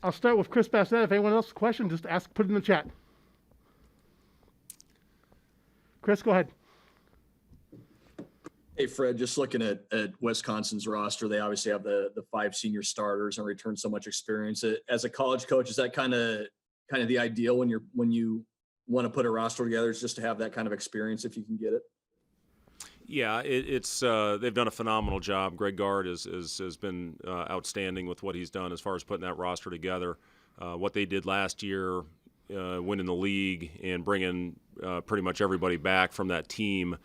I'll start with Chris Bassett. If anyone else has a question, just put it in the chat. Chris, go ahead. Hey, Fred, just looking at Wisconsin's roster, they obviously have the 5 senior starters and return so much experience. As a college coach, is that kind of the ideal when you want to put a roster together, is just to have that kind of experience if you can get it? Yeah, it's they've done a phenomenal job. Greg Gard has been outstanding with what he's done as far as putting that roster together. What they did last year, winning the league and bringing pretty much everybody back from that team,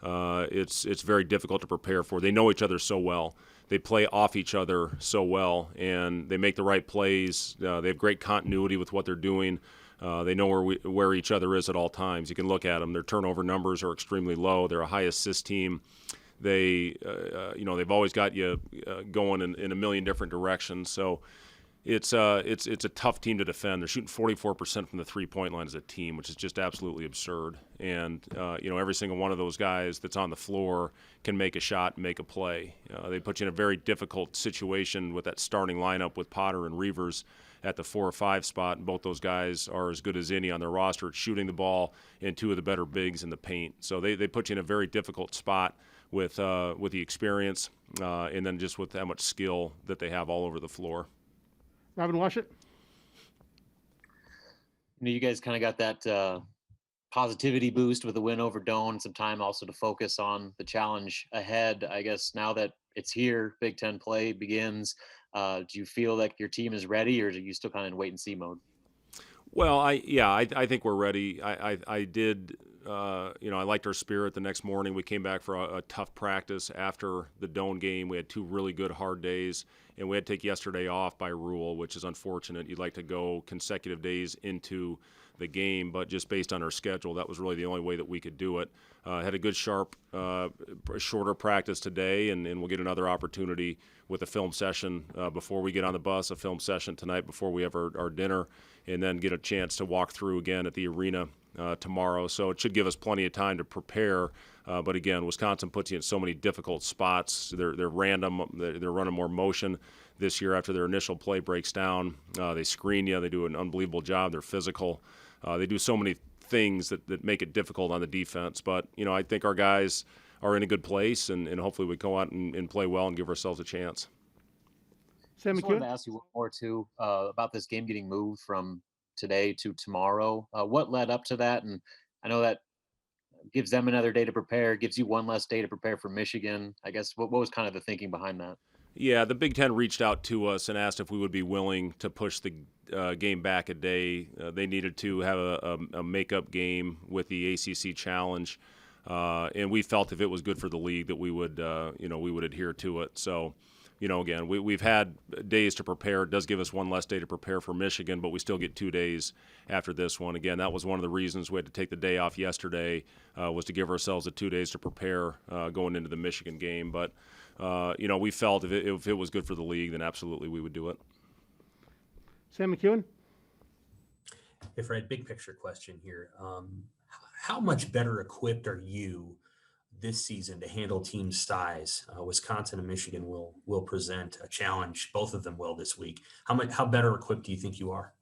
it's very difficult to prepare for. They know each other so well. They play off each other so well, and they make the right plays. They have great continuity with what they're doing. They know where each other is at all times. You can look at them. Their turnover numbers are extremely low. They're a high assist team. They've always got you going in a million different directions. So it's a tough team to defend. They're shooting 44% from the three-point line as a team, which is just absolutely absurd. And every single one of those guys that's on the floor can make a shot and make a play. They put you in a very difficult situation with that starting lineup with Potter and Reavers at the 4 or 5 spot, and both those guys are as good as any on their roster at shooting the ball and 2 of the better bigs in the paint. So they put you in a very difficult spot with the experience and then just with how much skill that they have all over the floor. Robin Washut? You guys kind of got that positivity boost with the win over Doane, some time also to focus on the challenge ahead. I guess now that it's here, Big Ten play begins. Do you feel like your team is ready, or are you still kind of in wait and see mode? Well, I think we're ready. I did, I liked our spirit. The next morning we came back for a tough practice after the Doane game. We had 2 really good hard days, and we had to take yesterday off by rule, which is unfortunate. You'd like to go consecutive days into the game, but just based on our schedule, that was really the only way that we could do it. Had a good, sharp, shorter practice today, and we'll get another opportunity with a film session before we get on the bus, a film session tonight before we have our dinner, and then get a chance to walk through again at the arena tomorrow. So it should give us plenty of time to prepare. But again, Wisconsin puts you in so many difficult spots. They're random. They're running more motion this year after their initial play breaks down. They screen you. They do an unbelievable job. They're physical. They do so many things that make it difficult on the defense. But, I think our guys are in a good place, and hopefully we go out and play well and give ourselves a chance. Sam I McEwen? wanted to ask you one more, too, about this game getting moved from today to tomorrow. What led up to that? And I know that gives them another day to prepare, gives you one less day to prepare for Michigan. I guess what was kind of the thinking behind that? Yeah, the Big Ten reached out to us and asked if we would be willing to push the game back a day. They needed to have a makeup game with the ACC Challenge, and we felt if it was good for the league that we would adhere to it. So, again, we've had days to prepare. It does give us one less day to prepare for Michigan, but we still get 2 days after this one. Again, that was one of the reasons we had to take the day off yesterday, was to give ourselves 2 days to prepare going into the Michigan game. But we felt if it was good for the league, then absolutely we would do it. Sam McEwen? Hey, Fred, big picture question here. How much better equipped are you this season to handle team size? Wisconsin and Michigan will present a challenge. Both of them will this week. How better equipped do you think you are?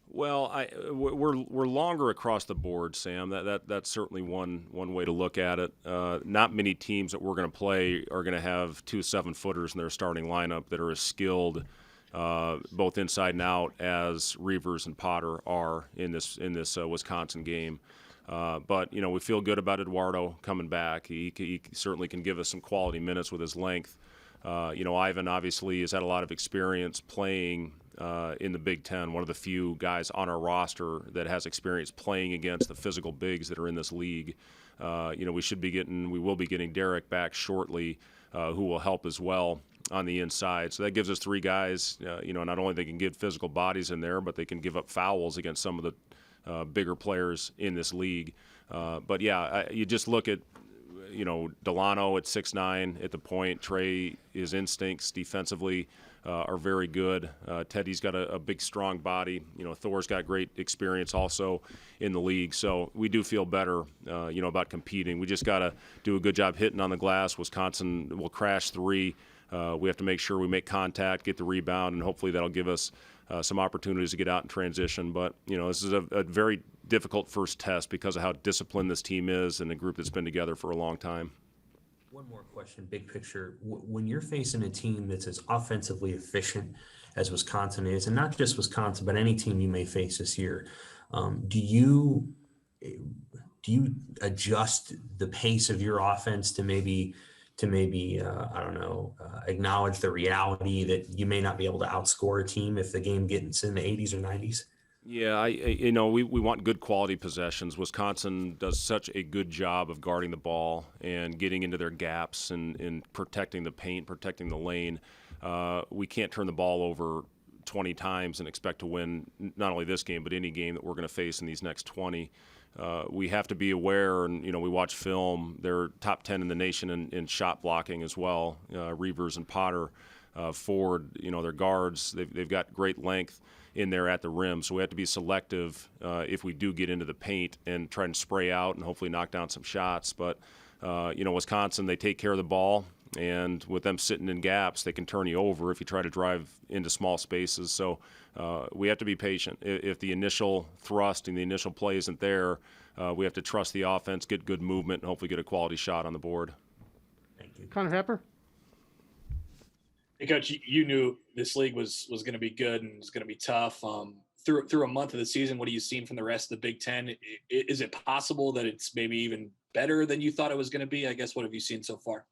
Well, we're longer across the board, Sam. That's certainly one way to look at it. Not many teams that we're going to play are going to have 2 7-footers in their starting lineup that are as skilled, both inside and out, as Reavers and Potter are in this Wisconsin game. But we feel good about Eduardo coming back. He certainly can give us some quality minutes with his length. Ivan obviously has had a lot of experience playing in the Big Ten, one of the few guys on our roster that has experience playing against the physical bigs that are in this league. We will be getting Derek back shortly, who will help as well on the inside. So that gives us 3 guys, not only they can get physical bodies in there, but they can give up fouls against some of the bigger players in this league. But yeah, you just look at, Delano at 6'9" at the point. Trey, his instincts defensively are very good. Teddy's got a big, strong body. Thor's got great experience also in the league. So we do feel better, about competing. We just got to do a good job hitting on the glass. Wisconsin will crash 3 we have to make sure we make contact, get the rebound, and hopefully that'll give us some opportunities to get out in transition. But, this is a very difficult first test because of how disciplined this team is and a group that's been together for a long time. One more question, big picture. When you're facing a team that's as offensively efficient as Wisconsin is, and not just Wisconsin, but any team you may face this year, do you adjust the pace of your offense to maybe I don't know, acknowledge the reality that you may not be able to outscore a team if the game gets in the 80s or 90s? Yeah, we want good quality possessions. Wisconsin does such a good job of guarding the ball and getting into their gaps and protecting the paint, protecting the lane. We can't turn the ball over 20 times and expect to win not only this game, but any game that we're going to face in these next 20. We have to be aware, and we watch film. They're top 10 in the nation in shot blocking as well. Reavers and Potter, Ford, their guards. They've got great length in there at the rim, so we have to be selective if we do get into the paint and try and spray out and hopefully knock down some shots. But Wisconsin, they take care of the ball, and with them sitting in gaps, they can turn you over if you try to drive into small spaces. So we have to be patient. If the initial thrust and the initial play isn't there, we have to trust the offense, get good movement, and hopefully get a quality shot on the board. Thank you. Connor Happer. Hey, Coach, you knew this league was going to be good and was going to be tough. Through a month of the season, what are you seeing from the rest of the Big Ten? Is it possible that it's maybe even better than you thought it was going to be? I guess, what have you seen so far?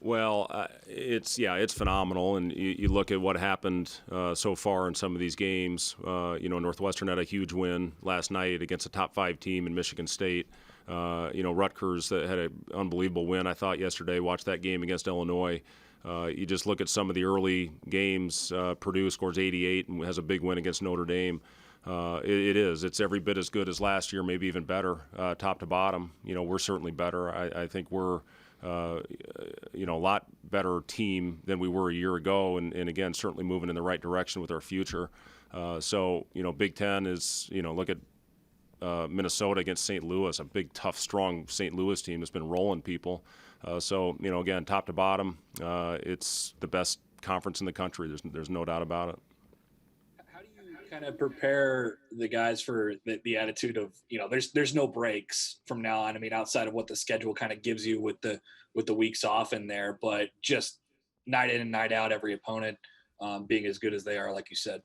Well, it's phenomenal, and you look at what happened so far in some of these games. Northwestern had a huge win last night against a top 5 team in Michigan State. Rutgers that had an unbelievable win, I thought, yesterday. Watched that game against Illinois. You just look at some of the early games. Purdue scores 88 and has a big win against Notre Dame. It's every bit as good as last year, maybe even better, top to bottom. We're certainly better. I think we're a lot better team than we were a year ago, and again, certainly moving in the right direction with our future. Big Ten is, look at Minnesota against St. Louis, a big, tough, strong St. Louis team that's been rolling people. Again, top to bottom, it's the best conference in the country. There's no doubt about it. How do you kind of prepare the guys for the attitude of, there's no breaks from now on? I mean, outside of what the schedule kind of gives you with the weeks off in there, but just night in and night out, every opponent being as good as they are, like you said.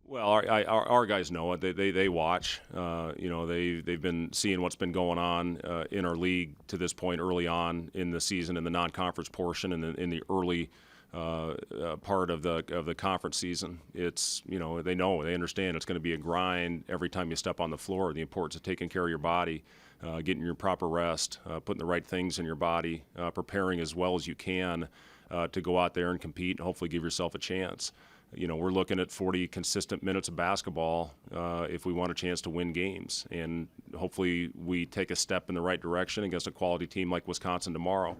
Well, our guys know it. They watch. They've been seeing what's been going on in our league to this point early on in the season, in the non-conference portion, and in the early part of the conference season. It's they understand it's going to be a grind every time you step on the floor. The importance of taking care of your body, getting your proper rest, putting the right things in your body, preparing as well as you can to go out there and compete and hopefully give yourself a chance. We're looking at 40 consistent minutes of basketball if we want a chance to win games. And hopefully we take a step in the right direction against a quality team like Wisconsin tomorrow.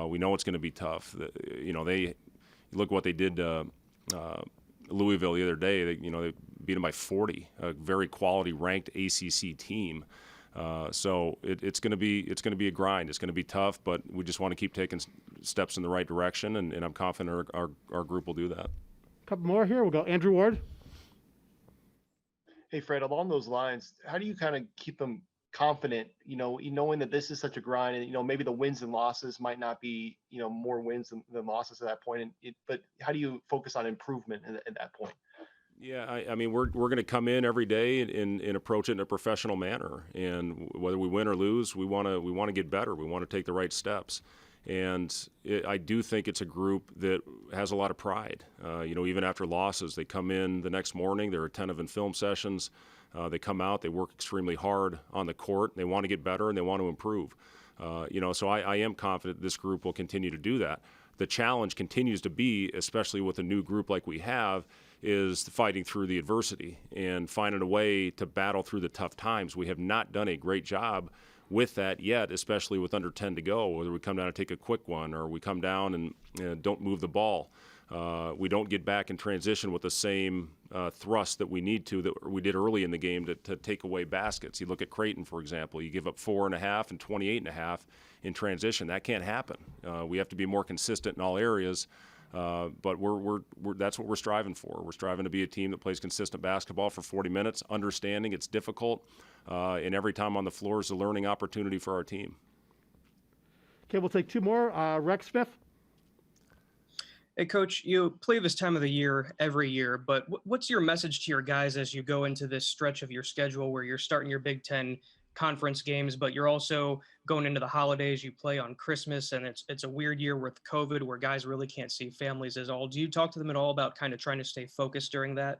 We know it's going to be tough. They look what they did to Louisville the other day. They beat them by 40, a very quality ranked ACC team. So it's going to be a grind. It's going to be tough, but we just want to keep taking steps in the right direction, and I'm confident our group will do that. Couple more here. We'll go Andrew Ward. Hey, Fred, along those lines, how do you kind of keep them confident, knowing that this is such a grind and, maybe the wins and losses might not be, more wins than losses at that point. But how do you focus on improvement at that point? Yeah, I mean, we're going to come in every day and approach it in a professional manner. And whether we win or lose, we want to get better. We want to take the right steps. And I do think it's a group that has a lot of pride. Even after losses, they come in the next morning, they're attentive in film sessions. They come out, they work extremely hard on the court. They want to get better and they want to improve. So I am confident this group will continue to do that. The challenge continues to be, especially with a new group like we have, is fighting through the adversity and finding a way to battle through the tough times. We have not done a great job with that yet, especially with under 10 to go, whether we come down and take a quick one or we come down and don't move the ball. We don't get back in transition with the same thrust that we need to, that we did early in the game to take away baskets. You look at Creighton, for example. You give up 4.5 and 28.5 in transition. That can't happen. We have to be more consistent in all areas But that's what we're striving for. We're striving to be a team that plays consistent basketball for 40 minutes, understanding it's difficult, and every time on the floor is a learning opportunity for our team. Okay, we'll take two more. Rex Smith. Hey, Coach, you play this time of the year every year, but what's your message to your guys as you go into this stretch of your schedule where you're starting your Big Ten conference games, but you're also going into the holidays? You play on Christmas, and it's a weird year with COVID where guys really can't see families at all. Do you talk to them at all about kind of trying to stay focused during that?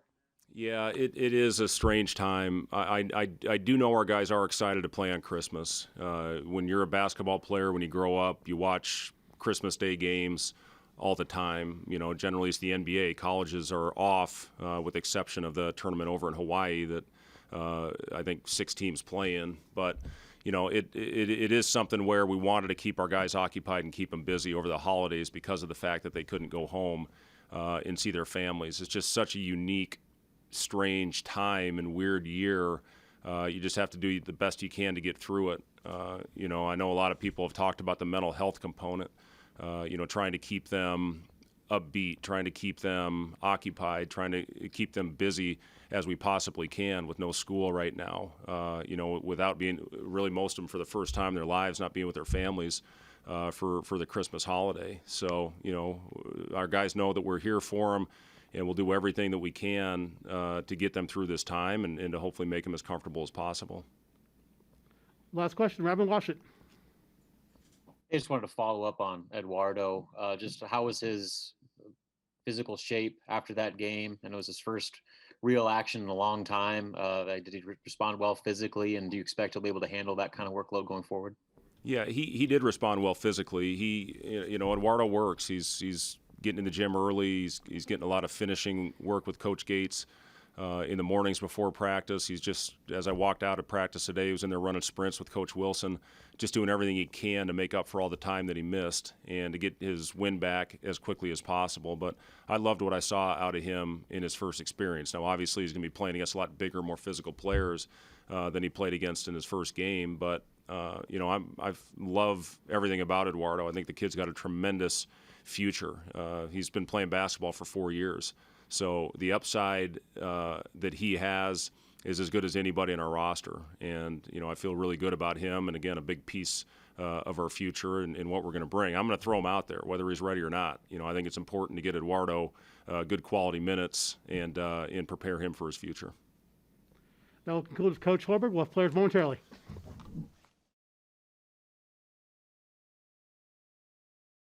Yeah, it is a strange time. I do know our guys are excited to play on Christmas. When you're a basketball player, when you grow up, you watch Christmas Day games all the time. Generally it's the NBA. Colleges are off, with the exception of the tournament over in Hawaii that I think 6 teams play in. But it is something where we wanted to keep our guys occupied and keep them busy over the holidays because of the fact that they couldn't go home and see their families. It's just such a unique, strange time and weird year. You just have to do the best you can to get through it. I know a lot of people have talked about the mental health component. Trying to keep them upbeat, trying to keep them occupied, trying to keep them busy as we possibly can with no school right now, without being really most of them for the first time in their lives, not being with their families for the Christmas holiday. So, our guys know that we're here for them, and we'll do everything that we can to get them through this time and to hopefully make them as comfortable as possible. Last question, Robin Washington. I just wanted to follow up on Eduardo. Just how was his physical shape after that game? And it was his first real action in a long time. Did he respond well physically? And do you expect he'll be able to handle that kind of workload going forward? Yeah, he did respond well physically. Eduardo works. He's getting in the gym early. He's getting a lot of finishing work with Coach Gates in the mornings before practice. He's just, as I walked out of practice today, he was in there running sprints with Coach Wilson, just doing everything he can to make up for all the time that he missed and to get his win back as quickly as possible. But I loved what I saw out of him in his first experience. Now, obviously, he's going to be playing against a lot bigger, more physical players than he played against in his first game. But, I love everything about Eduardo. I think the kid's got a tremendous future. He's been playing basketball for 4 years. So the upside that he has is as good as anybody in our roster. And, I feel really good about him. And, again, a big piece of our future and what we're going to bring. I'm going to throw him out there, whether he's ready or not. I think it's important to get Eduardo good quality minutes and prepare him for his future. That will conclude with Coach Hoiberg. We'll have players momentarily.